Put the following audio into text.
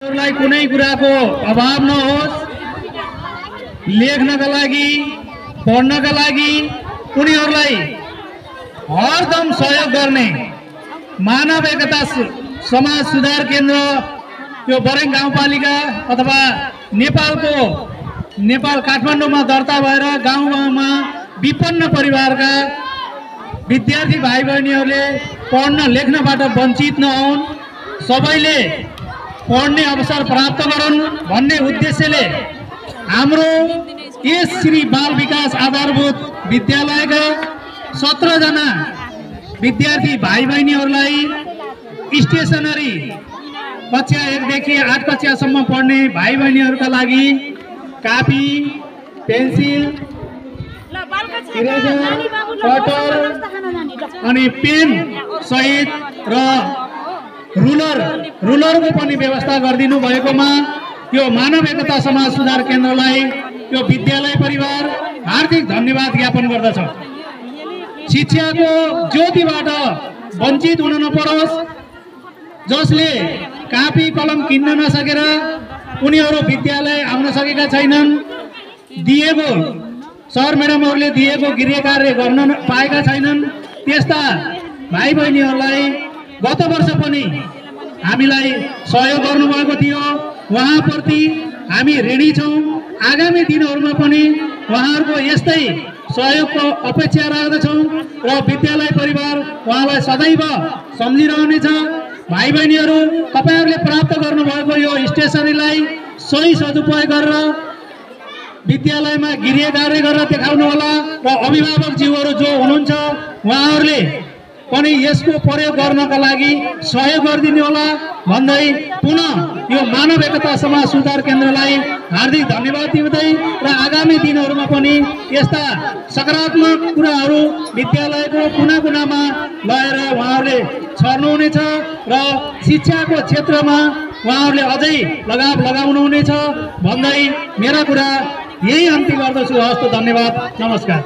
कुनै कुराको अभाव नहोस्, लेख्नका लागि पढ्नका लागि उनीहरूलाई हरदम सहयोग गर्ने मानव एकता समाज सुधार केन्द्र यो बरेङ गाउँपालिका अथवा नेपाल काठमाडौँमा दर्ता भएर गाउँ गाउँमा विपन्न परिवारका विद्यार्थी भाइ बहिनीहरूले पढ्न लेख्नबाट वञ्चित नहुन्, सबैले पढ्ने अवसर प्राप्त गरून् भन्ने उद्देश्यले हाम्रो यस श्री बाल विकास आधारभूत विद्यालयका 17 जना विद्यार्थी भाइ बहिनीहरूलाई स्टेसनरी कक्षा 1 देखि 8 कक्षासम्म पढ्ने भाइ बहिनीहरूका लागि कापी, पेन्सिल, इरेजर, कटर अनि पेन सहित र रुलरको पनि व्यवस्था गरिदिनु भएकोमा यो मानव एकता समाज सुधार केन्द्रलाई यो विद्यालय परिवार हार्दिक धन्यवाद ज्ञापन गर्दछ। शिक्षाको ज्योतिबाट वञ्चित हुन नपरोस्, जसले कापी कलम किन्न नसकेर उनीहरू विद्यालय आउन सकेका छैनन्, दिएको सर म्याडमहरूले दिएको गृह कार्य गर्न पाएका छैनन्, त्यस्ता भाइ बहिनीहरूलाई गत वर्ष पनि हामीलाई सहयोग गर्नुभएको थियो। उहाँप्रति हामी ऋणी छौँ। आगामी दिनहरूमा पनि उहाँहरूको यस्तै सहयोगको अपेक्षा राख्दछौँ र विद्यालय परिवार उहाँलाई सदैव सम्झिरहनेछ। भाइ बहिनीहरू, तपाईहरूले प्राप्त गर्नुभएको यो स्टेसनरीलाई सही सदुपयोग गरेर विद्यालयमा गृह कार्य गरेर देखाउनु होला र अभिभावकज्यूहरू जो हुनुहुन्छ उहाँहरूले पनि यसको प्रयोग गर्नका लागि सहयोग गरिदिनु होला भन्दै पुनः यो मानव एकता समाज सुधार केन्द्रलाई हार्दिक धन्यवाद दिँदै र आगामी दिनहरूमा पनि यस्ता सकारात्मक कुराहरू विद्यालयको कुना कुनामा लगेर उहाँहरूले छर्नुहुनेछ र शिक्षाको क्षेत्रमा उहाँहरूले अझै लगाव लगाउनुहुनेछ भन्दै मेरा कुरा यही अन्त्य गर्दछु। हस्त, धन्यवाद, नमस्कार।